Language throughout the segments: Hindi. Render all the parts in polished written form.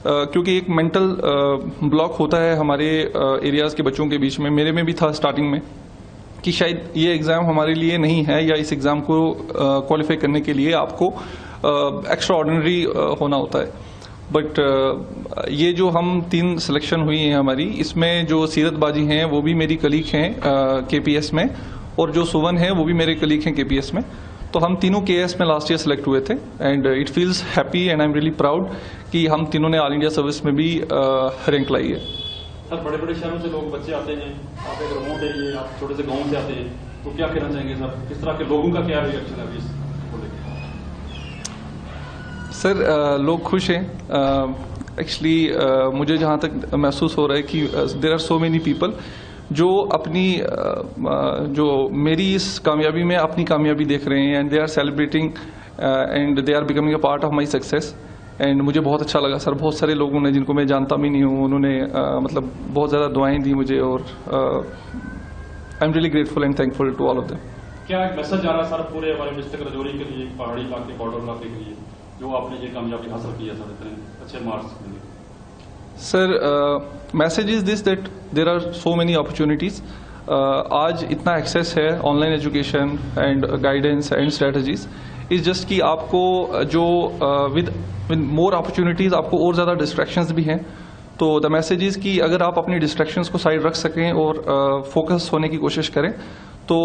क्योंकि एक मेंटल ब्लॉक होता है हमारे एरियाज़ के बच्चों के बीच में, मेरे में भी था स्टार्टिंग में, कि शायद ये एग्ज़ाम हमारे लिए नहीं है, या इस एग्ज़ाम को क्वालिफाई करने के लिए आपको एक्स्ट्रा ऑर्डिनरी होना होता है। बट ये जो हम 3 सिलेक्शन हुई हैं हमारी, इसमें जो सीरत बाजी हैं वो भी मेरी कलीग हैं KPS में, और जो सुवन है वो भी मेरे कलीग हैं KPS में। तो हम तीनों KS में लास्ट ईयर सेलेक्ट हुए थे, and it feels happy and I am really proud कि हम तीनों ने ऑल इंडिया सर्विस में भी रैंक लाई है। सर, बड़े बड़े शहरों से लोग बच्चे आते हैं, आप एक रिमोट एरिया, आप छोटे से गाँव से आते हैं, तो क्या कहना चाहेंगे सर, किस तरह के लोगों का क्या रिएक्शन है इस को लेकर? सर, लोग खुश हैं एक्चुअली। मुझे जहाँ तक महसूस हो रहा है कि there are so many people जो अपनी जो मेरी इस कामयाबी में अपनी कामयाबी देख रहे हैं, and they are celebrating and they are becoming a part of my success. And मुझे बहुत अच्छा लगा सर, बहुत सारे लोगों ने जिनको मैं जानता भी नहीं हूँ, उन्होंने मतलब बहुत ज़्यादा दुआएं दी मुझे, और I am really grateful and thankful to all of them. क्या एक मैसेज जा रहा है सर पूरे हमारे डिस्ट्रिक्ट राजौरी के लिए, पहाड़ी इलाके, बॉर्डर इलाके के लिए, जो आपने ये कामयाबी हासिल की है सर, इतने अच्छे मार्क्स के लिए? Sir, message is this that there are so many opportunities. आज इतना एक्सेस है online education and guidance and strategies, is just कि आपको जो विद मोर अपॉर्चुनिटीज़ आपको और ज़्यादा डिस्ट्रैक्शंस भी हैं। तो द मैसेज इज़ कि अगर आप अपनी डिस्ट्रैक्शंस को साइड रख सकें और फोकस होने की कोशिश करें, तो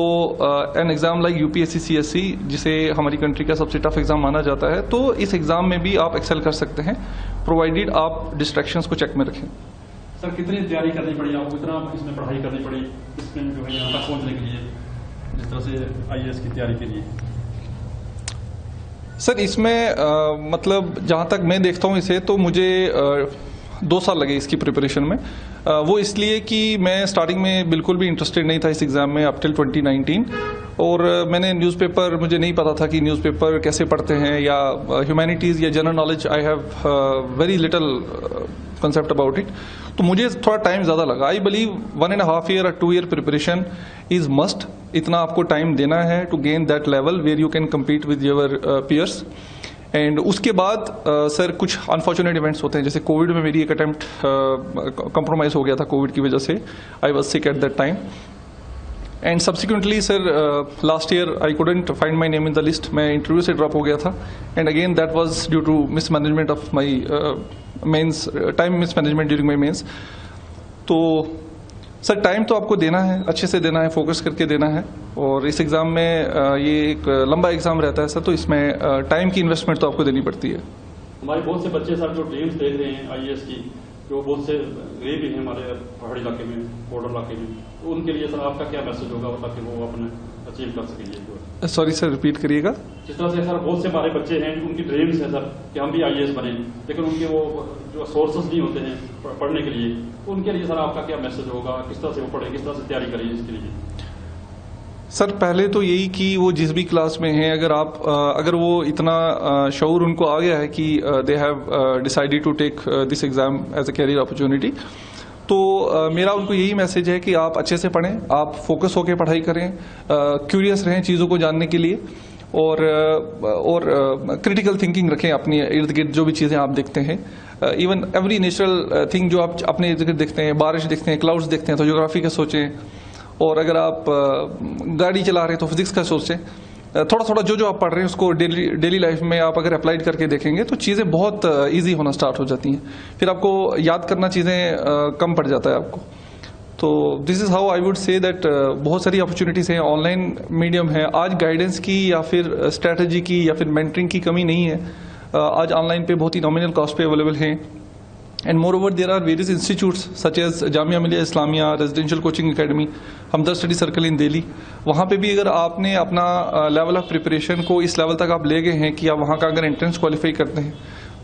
an exam like UPSC CSE, जिसे हमारी कंट्री का सबसे टफ एग्ज़ाम माना जाता है, तो इस एग्ज़ाम में भी आप एक्सेल कर सकते हैं, प्रोवाइडेड आप डिस्ट्रैक्शंस को चेक में रखें। सर, कितनी तैयारी करनी पड़ी आपको, कितना इसमें पढ़ाई करनी पड़ी इसमें जो है यहाँ तक पहुँचने के लिए, जिस तरह से IAS की तैयारी के लिए? सर, इसमें मतलब जहाँ तक मैं देखता हूँ इसे, तो मुझे 2 साल लगे इसकी प्रिपरेशन में। वो इसलिए कि मैं स्टार्टिंग में बिल्कुल भी इंटरेस्टेड नहीं था इस एग्ज़ाम में अप टिल 2019, और मैंने न्यूज़पेपर, मुझे नहीं पता था कि न्यूज़पेपर कैसे पढ़ते हैं, या ह्यूमैनिटीज़ या general knowledge, I have very little concept about it. तो मुझे थोड़ा टाइम ज़्यादा लगा। आई बिलीव 1.5 ईयर और 2 ईयर प्रिपरेशन इज़ मस्ट। इतना आपको टाइम देना है to gain that level where you can compete with your peers. And उसके बाद सर कुछ अनफॉर्चुनेट इवेंट्स होते हैं, जैसे कोविड में मेरी एक अटेम्प्ट कंप्रोमाइज हो गया था कोविड की वजह से। I was sick at that time, and subsequently sir last year I couldn't find my name in the list. मैं इंटरव्यू से ड्रॉप हो गया था, and again that was due to mismanagement of my mains, time mismanagement during my mains. तो सर, टाइम तो आपको देना है, अच्छे से देना है, फोकस करके देना है, और इस एग्ज़ाम में ये एक लंबा एग्ज़ाम रहता है सर, तो इसमें टाइम की इन्वेस्टमेंट तो आपको देनी पड़ती है। हमारे बहुत से बच्चे सर जो ड्रीम्स देख रहे हैं IAS की, जो बहुत से गरीब भी हैं हमारे पहाड़ी इलाके में, बॉर्डर इलाके में, तो उनके लिए सर आपका क्या मैसेज होगा ताकि वो अपने अचीव कर सकेंगे? सॉरी सर, रिपीट करिएगा। जिस तरह से सर बहुत से हमारे बच्चे हैं, उनकी ड्रीम्स हैं सर कि हम भी IAS बने, लेकिन उनके वो जो सोर्सेस नहीं होते हैं पढ़ने के लिए, तो उनके लिए सर आपका क्या मैसेज होगा? किस तरह से वो पढ़े, किस तरह से तैयारी करें इसके लिए? सर, पहले तो यही कि वो जिस भी क्लास में हैं, अगर वो इतना शऊर उनको आ गया है कि they have decided to take this exam as a career opportunity, तो मेरा उनको यही मैसेज है कि आप अच्छे से पढ़ें, आप फोकस होकर पढ़ाई करें, क्यूरियस रहें चीज़ों को जानने के लिए, और क्रिटिकल थिंकिंग रखें अपनी इर्द गिर्द जो भी चीज़ें आप देखते हैं। इवन एवरी नेचुरल थिंग जो आप अपने इर्द गिर्द देखते हैं, बारिश देखते हैं, क्लाउड्स देखते हैं, तो ज्योग्राफी का सोचें, और अगर आप गाड़ी चला रहे हैं तो फिजिक्स का सोचें। थोड़ा थोड़ा जो आप पढ़ रहे हैं उसको डेली लाइफ में आप अगर अप्लाइड करके देखेंगे तो चीज़ें बहुत ईजी होना स्टार्ट हो जाती हैं, फिर आपको याद करना चीज़ें कम पड़ जाता है आपको। तो this is how I would say that बहुत सारी अपॉर्चुनिटीज़ हैं, ऑनलाइन मीडियम है, आज गाइडेंस की या फिर स्ट्रैटेजी की या फिर मेंटरिंग की कमी नहीं है। आज ऑनलाइन पे बहुत ही नॉमिनल कॉस्ट पे अवेलेबल हैं, and moreover there are various institutes such as Jamia Millia Islamia, residential coaching academy, Hamdard study circle in Delhi. वहाँ पे भी अगर आपने अपना लेवल ऑफ प्रिपरेशन को इस लेवल तक आप ले गए हैं कि आप वहाँ का अगर एंट्रेंस क्वालिफाई करते हैं,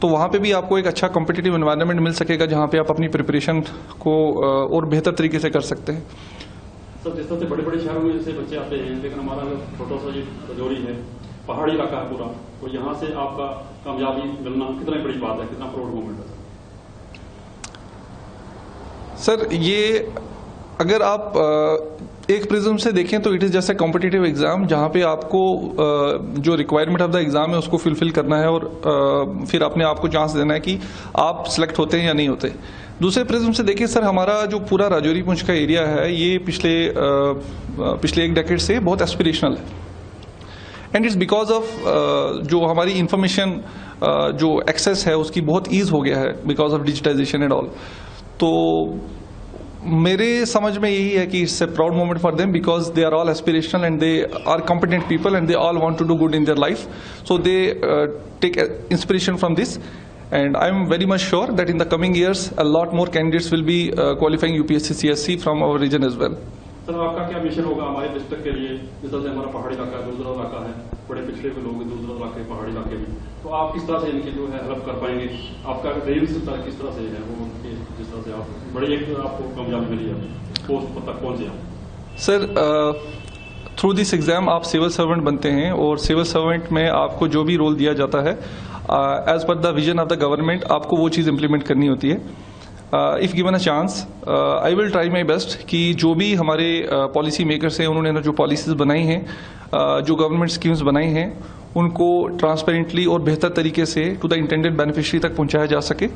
तो वहाँ पे भी आपको एक अच्छा कॉम्पिटिटिव एनवायरनमेंट मिल सकेगा जहाँ पे आप अपनी प्रिपरेशन को और बेहतर तरीके से कर सकते हैं। सर, जिस तरह से बड़े बड़े शहरों में जैसे बच्चे आते हैं, लेकिन हमारा छोटा सा ये राजौरी है, पहाड़ी इलाका है पूरा, तो यहाँ से आपका कामयाबी मिलना कितनी बड़ी बात है, कितना प्राउड मोमेंट है सर? ये अगर आप एक प्रिज्म से देखें तो it is just a competitive exam, जहाँ पे आपको जो रिक्वायरमेंट ऑफ द एग्जाम है उसको फुलफिल करना है और फिर अपने आप को चांस देना है कि आप सिलेक्ट होते हैं या नहीं होते। दूसरे प्रिज्म से देखिए सर, हमारा जो पूरा राजौरी पुंछ का एरिया है ये पिछले एक डेकेड से बहुत एस्पिरेशनल है, एंड इट्स बिकॉज ऑफ जो हमारी इंफॉर्मेशन जो एक्सेस है उसकी बहुत ईज हो गया है because of digitization and all. तो मेरे समझ में यही है कि it's a proud moment for them because they are all aspirational and they are competent people and they all want to do good in their life, so they take inspiration from this, and I am very much sure that in the coming years a lot more candidates will be qualifying UPSC CSC from our region as well. Sir आपका क्या मिशन होगा हमारे डिस्ट्रिक्ट के लिए, जिस तरह से हमारा पहाड़ी इलाका है, दूसरा इलाका है, बड़े पिछड़े हुए लोग दूसरा इलाके पहाड़ी इलाके में, तो आप किस तरह से इनकी जो है हेल्प कर पाएंगे? आपका ड्रीम्स किस तरह से है वो, जिस तरह से आप बड़ी एक आपको कामयाबी मिली है पोस्ट तक पहुंचे आप? सर थ्रू दिस एग्जाम आप सिविल सर्वेंट बनते हैं और सिविल सर्वेंट में आपको जो भी रोल दिया जाता है एज पर the vision of the government आपको वो चीज़ इम्प्लीमेंट करनी होती है। If given a chance I will try my best कि जो भी हमारे पॉलिसी मेकर्स हैं उन्होंने जो पॉलिसीज़ बनाई हैं, जो गवर्नमेंट स्कीम्स बनाई हैं, उनको ट्रांसपेरेंटली और बेहतर तरीके से टू द इंटेंडेड बेनिफिशरी तक पहुंचाया जा सके।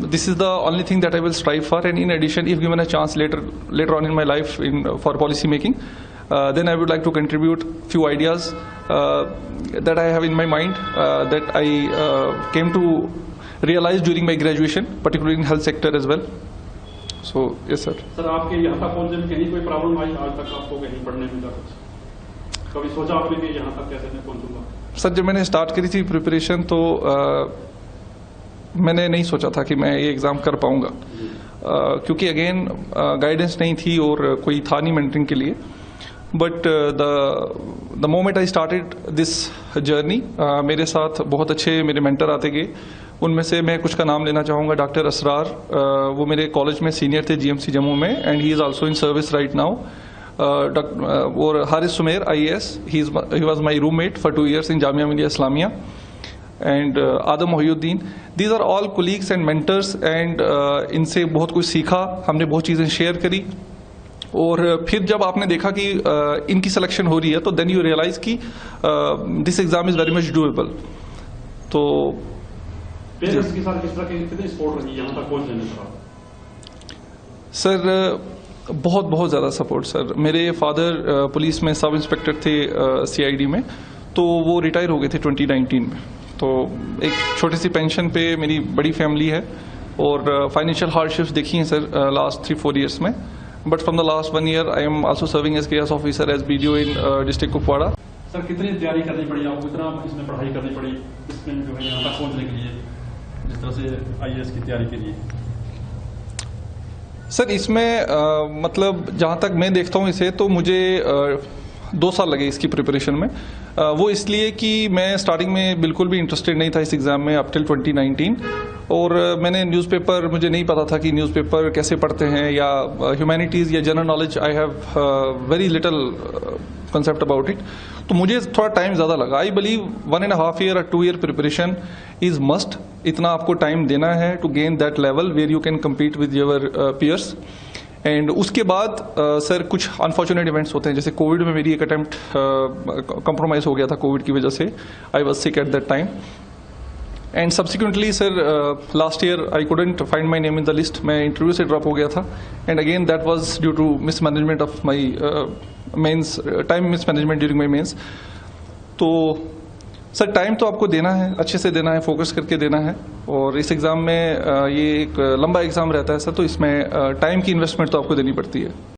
This is the only thing that I will strive for, and in addition if given a chance later on in my life for policy making, then I would like to contribute few ideas that I have in my mind that I came to realize during my graduation, particularly in health sector as well. So yes sir. Sir आपके यहाँ तक पहुँचने में कहीं कोई प्रॉब्लम आई आज तक आपको कहीं पढ़ने में? कभी सोचा आपने कि यहाँ तक कैसे मैं पहुँचूंगा? सर जब मैंने स्टार्ट करी थी प्रिपरेशन तो मैंने नहीं सोचा था कि मैं ये एग्ज़ाम कर पाऊंगा, क्योंकि अगेन गाइडेंस नहीं थी और कोई था नहीं मेंटरिंग के लिए। But the moment I started this journey, मेरे साथ बहुत अच्छे मेरे मेंटर आते गए। उनमें से मैं कुछ का नाम लेना चाहूँगा। डॉक्टर असरार, वो मेरे कॉलेज में सीनियर थे GMC जम्मू में, and he is also in service right now. और Haris Sumer IAS, he was my roommate for 2 years in Jamia Millia Islamia, and Adam Mohiuddin. These are all colleagues and mentors, and इनसे बहुत कुछ सीखा, हमने बहुत चीज़ें शेयर करी। और फिर जब आपने देखा कि इनकी सिलेक्शन हो रही है तो देन यू रियलाइज कि this exam is very much doable. तो पेरेंट्स के साथ किस तरह की कितनी सपोर्ट रही यहाँ तक पहुँचने में? सर बहुत बहुत ज़्यादा सपोर्ट सर। मेरे फादर पुलिस में सब इंस्पेक्टर थे CID में, तो वो रिटायर हो गए थे 2019 में। तो एक छोटी सी पेंशन पे मेरी बड़ी फैमिली है, और फाइनेंशियल हार्डशिप्स देखी हैं सर लास्ट 3-4 years में। But from the last 1 year I am also serving as KS officer as BDO in district Kupwara. Sir कितनी तैयारी करनी पड़ी आपको, इतना इसमें पढ़ाई करनी पड़ी इसमें जो है यहाँ तक पहुँचने के लिए, जिस तरह से IAS की तैयारी के लिए? सर इसमें मतलब जहाँ तक मैं देखता हूँ इसे, तो मुझे 2 साल लगे इसकी प्रिपरेशन में। वो इसलिए कि मैं स्टार्टिंग में बिल्कुल भी इंटरेस्टेड नहीं था इस एग्ज़ाम में अप टिल 2019, और मैंने न्यूज़पेपर, मुझे नहीं पता था कि न्यूज़पेपर कैसे पढ़ते हैं, या ह्यूमैनिटीज़ या general knowledge, I have very little concept about it. तो मुझे थोड़ा टाइम ज़्यादा लगा। I believe 1.5 year or 2 year preparation is must. इतना आपको टाइम देना है to gain that level where you can compete with your peers. And उसके बाद सर कुछ अनफॉर्चुनेट इवेंट्स होते हैं, जैसे कोविड में मेरी एक अटेम्प्ट कंप्रोमाइज हो गया था कोविड की वजह से। I was sick at that time, and subsequently sir last year I couldn't find my name in the list. मैं इंटरव्यू से ड्रॉप हो गया था, and again that was due to mismanagement of my mains, time mismanagement during my mains. तो सर टाइम तो आपको देना है, अच्छे से देना है, फोकस करके देना है। और इस एग्ज़ाम में ये एक लंबा एग्ज़ाम रहता है सर, तो इसमें टाइम की इन्वेस्टमेंट तो आपको देनी पड़ती है।